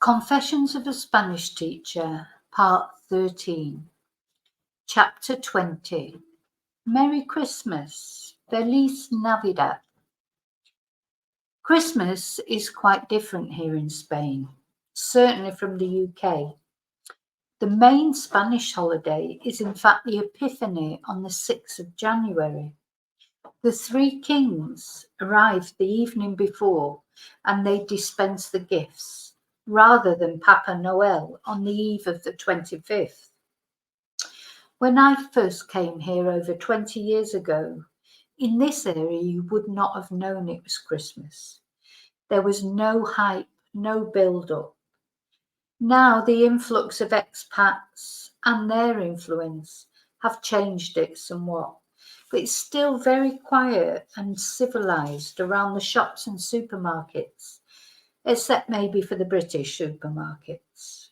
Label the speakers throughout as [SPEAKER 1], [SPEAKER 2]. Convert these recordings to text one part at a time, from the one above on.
[SPEAKER 1] Confessions of a Spanish Teacher, Part 13, Chapter 20. Merry Christmas, Feliz Navidad. Christmas is quite different here in Spain, certainly from the UK. The main Spanish holiday is in fact the Epiphany on the 6th of January. The three kings arrive the evening before and they dispense the gifts, rather than Papa Noel on the eve of the 25th. When I first came here over 20 years ago, in this area you would not have known it was Christmas. There was no hype, no build-up. Now the influx of expats and their influence have changed it somewhat, but it's still very quiet and civilised around the shops and supermarkets, except maybe for the British supermarkets.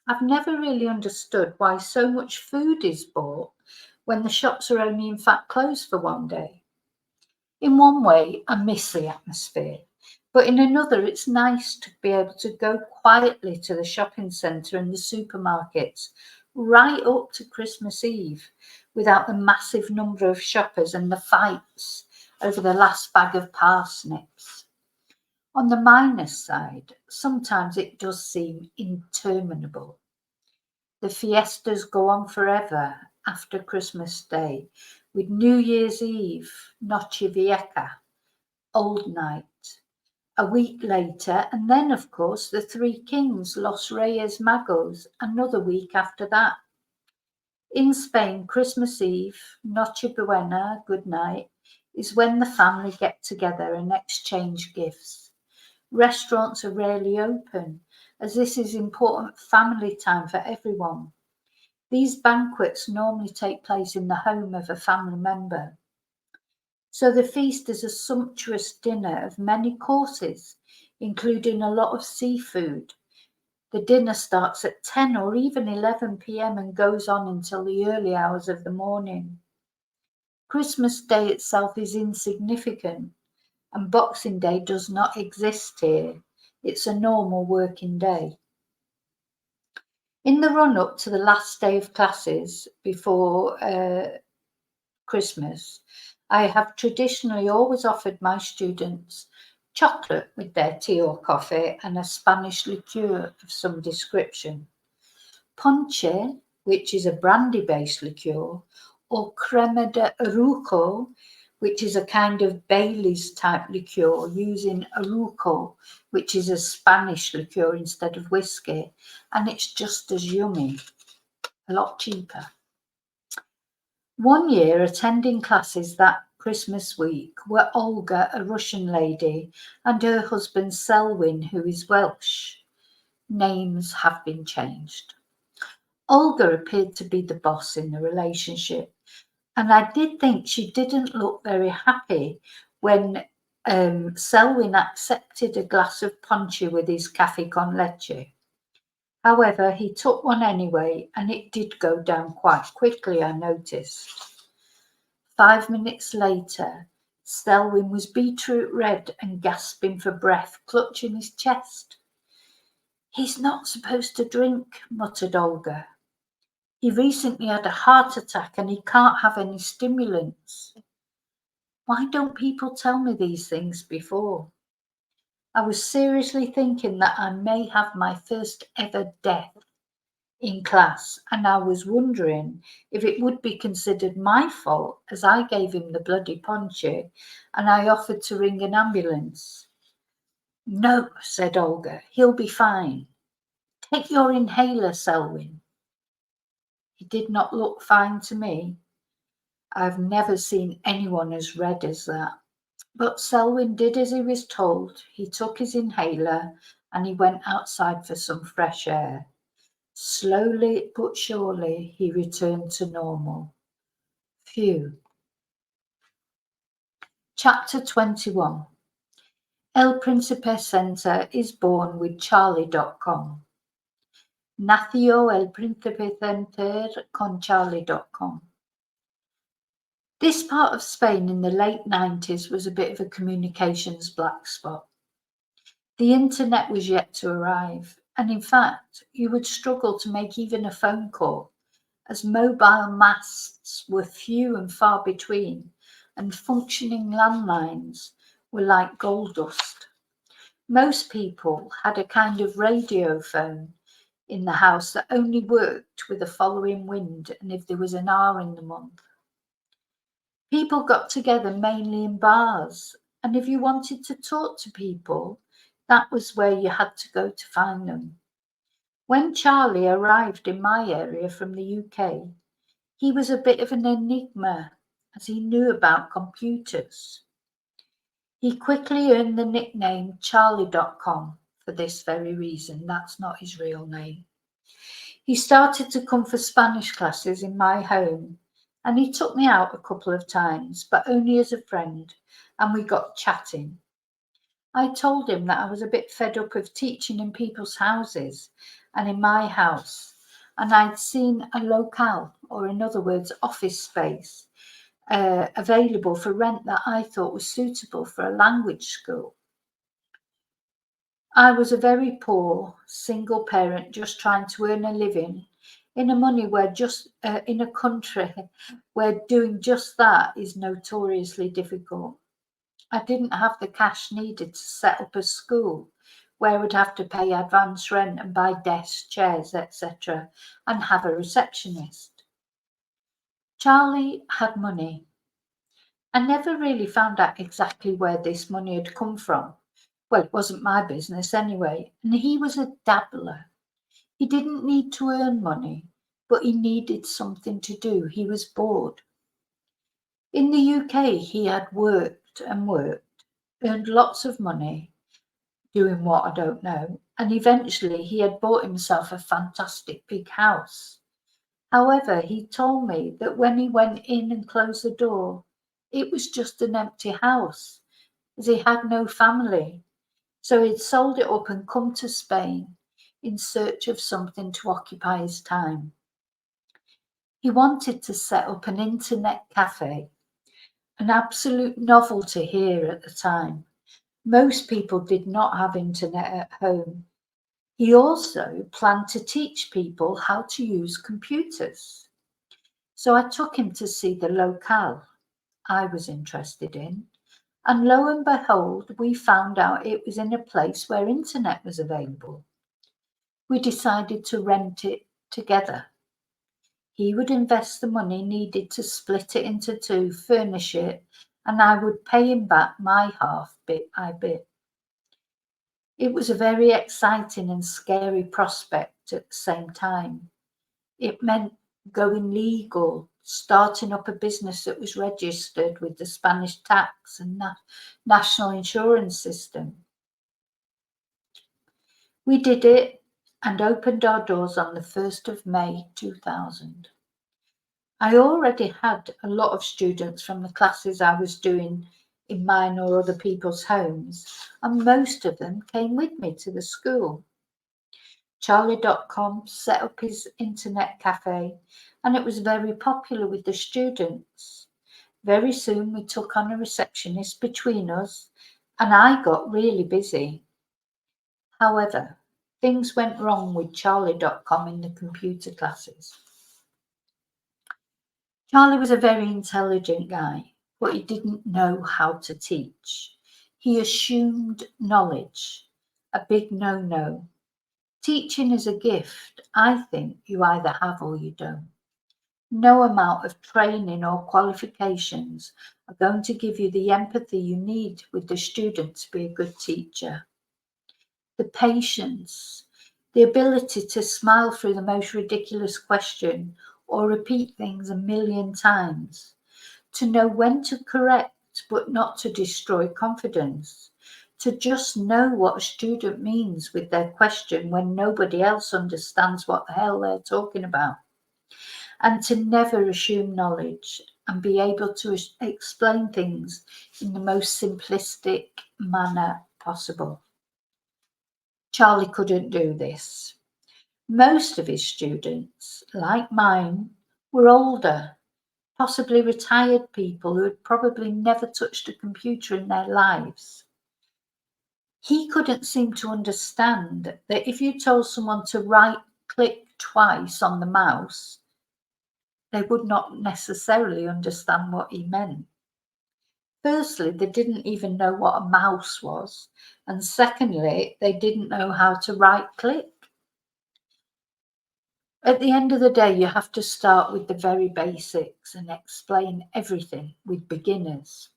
[SPEAKER 1] I've never really understood why so much food is bought when the shops are only in fact closed for one day. In one way, I miss the atmosphere, but in another, it's nice to be able to go quietly to the shopping centre and the supermarkets right up to Christmas Eve without the massive number of shoppers and the fights over the last bag of parsnips. On the minus side, sometimes it does seem interminable. The fiestas go on forever after Christmas Day, with New Year's Eve, Noche Vieja, Old Night, a week later, and then, of course, the Three Kings, Los Reyes Magos, another week after that. In Spain, Christmas Eve, Noche Buena, good night, is when the family get together and exchange gifts. Restaurants are rarely open, as this is important family time for everyone. These banquets normally take place in the home of a family member. So the feast is a sumptuous dinner of many courses, including a lot of seafood. The dinner starts at 10 or even 11 p.m. and goes on until the early hours of the morning. Christmas Day itself is insignificant, and Boxing Day does not exist here. It's a normal working day. In the run-up to the last day of classes before Christmas, I have traditionally always offered my students chocolate with their tea or coffee and a Spanish liqueur of some description. Ponche, which is a brandy-based liqueur, or crema de aruco, which is a kind of Bailey's type liqueur using aruco, which is a Spanish liqueur instead of whiskey, and it's just as yummy, a lot cheaper. One year, attending classes that Christmas week were Olga, a Russian lady, and her husband Selwyn, who is Welsh. Names have been changed. Olga appeared to be the boss in the relationship, and I did think she didn't look very happy when Selwyn accepted a glass of ponche with his café con leche. However, he took one anyway, and it did go down quite quickly, I noticed. 5 minutes later, Selwyn was beetroot red and gasping for breath, clutching his chest. "He's not supposed to drink," muttered Olga. "He recently had a heart attack and he can't have any stimulants." Why don't people tell me these things before? I was seriously thinking that I may have my first ever death in class, and I was wondering if it would be considered my fault as I gave him the bloody ponche and I offered to ring an ambulance. "No," said Olga, "he'll be fine. Take your inhaler, Selwyn." He did not look fine to me. I've never seen anyone as red as that. But Selwyn did as he was told. He took his inhaler and he went outside for some fresh air. Slowly but surely he returned to normal. Phew. Chapter 21. El Príncipe Center is born with Charliecom. Nació el Príncipe Center con Charliecom. This part of Spain in the late 90s was a bit of a communications black spot. The internet was yet to arrive, and in fact, you would struggle to make even a phone call, as mobile masts were few and far between, and functioning landlines were like gold dust. Most people had a kind of radio phone in the house that only worked with the following wind and if there was an hour in the month. People got together mainly in bars, and if you wanted to talk to people, that was where you had to go to find them. When Charlie arrived in my area from the UK, he was a bit of an enigma as he knew about computers. He quickly earned the nickname Charliecom for this very reason. That's not his real name. He started to come for Spanish classes in my home, and he took me out a couple of times, but only as a friend, and we got chatting. I told him that I was a bit fed up of teaching in people's houses and in my house, and I'd seen a locale, or in other words, office space, available for rent that I thought was suitable for a language school. I was a very poor single parent just trying to earn a living in a country where doing just that is notoriously difficult. I didn't have the cash needed to set up a school where I would have to pay advance rent and buy desks, chairs, etc., and have a receptionist. Charlie had money. I never really found out exactly where this money had come from. Well, it wasn't my business anyway, and he was a dabbler. He didn't need to earn money, but he needed something to do. He was bored. In the UK, he had worked and worked, earned lots of money, doing what I don't know, and eventually he had bought himself a fantastic big house. However, he told me that when he went in and closed the door, it was just an empty house, as he had no family. So he'd sold it up and come to Spain in search of something to occupy his time. He wanted to set up an internet cafe, an absolute novelty here at the time. Most people did not have internet at home. He also planned to teach people how to use computers. So I took him to see the locale I was interested in, and lo and behold, we found out it was in a place where internet was available. We decided to rent it together. He would invest the money needed to split it into two, furnish it, and I would pay him back my half bit by bit. It was a very exciting and scary prospect at the same time. It meant going legal, starting up a business that was registered with the Spanish tax and national insurance system. We did it and opened our doors on the 1st of May 2000. I already had a lot of students from the classes I was doing in mine or other people's homes, and most of them came with me to the school. Charliecom set up his internet cafe, and it was very popular with the students. Very soon we took on a receptionist between us, and I got really busy. However, things went wrong with Charliecom in the computer classes. Charlie was a very intelligent guy, but he didn't know how to teach. He assumed knowledge, a big no-no. Teaching is a gift. I think you either have or you don't. No amount of training or qualifications are going to give you the empathy you need with the student to be a good teacher. The patience, the ability to smile through the most ridiculous question or repeat things a million times, to know when to correct but not to destroy confidence, to just know what a student means with their question when nobody else understands what the hell they're talking about, and to never assume knowledge and be able to explain things in the most simplistic manner possible. Charlie couldn't do this. Most of his students, like mine, were older, possibly retired people who had probably never touched a computer in their lives. He couldn't seem to understand that if you told someone to right-click twice on the mouse, they would not necessarily understand what he meant. Firstly, they didn't even know what a mouse was, and secondly, they didn't know how to right-click. At the end of the day, you have to start with the very basics and explain everything with beginners.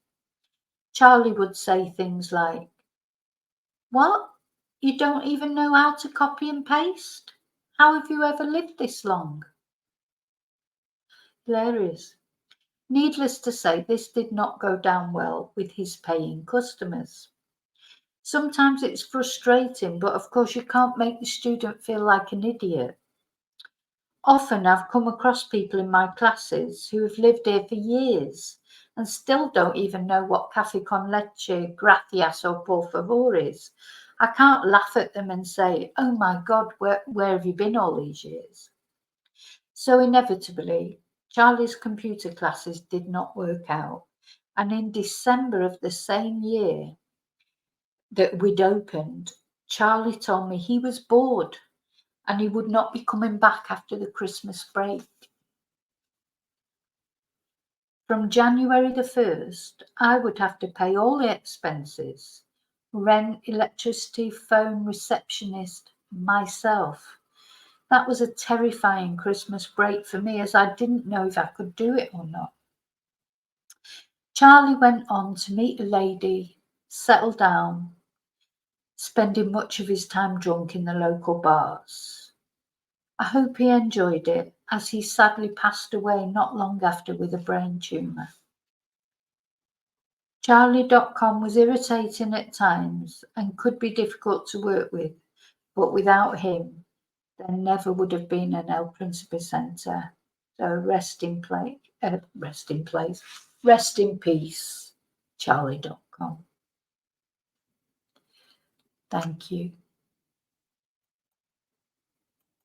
[SPEAKER 1] Charlie would say things like, "What? You don't even know how to copy and paste? How have you ever lived this long?" Hilarious. Needless to say, this did not go down well with his paying customers. Sometimes it's frustrating, but of course you can't make the student feel like an idiot. Often I've come across people in my classes who have lived here for years and still don't even know what café con leche, gracias or por favor is. I can't laugh at them and say, "Oh my God, where have you been all these years?" So inevitably, Charlie's computer classes did not work out. And in December of the same year that we'd opened, Charlie told me he was bored and he would not be coming back after the Christmas break. From January the 1st, I would have to pay all the expenses, rent, electricity, phone, receptionist, myself. That was a terrifying Christmas break for me, as I didn't know if I could do it or not. Charlie went on to meet a lady, settle down, spending much of his time drunk in the local bars. I hope he enjoyed it, as he sadly passed away not long after with a brain tumour. Charliecom was irritating at times and could be difficult to work with, but without him, there never would have been an El Principe Centre. So rest in peace, Charliecom. Thank you.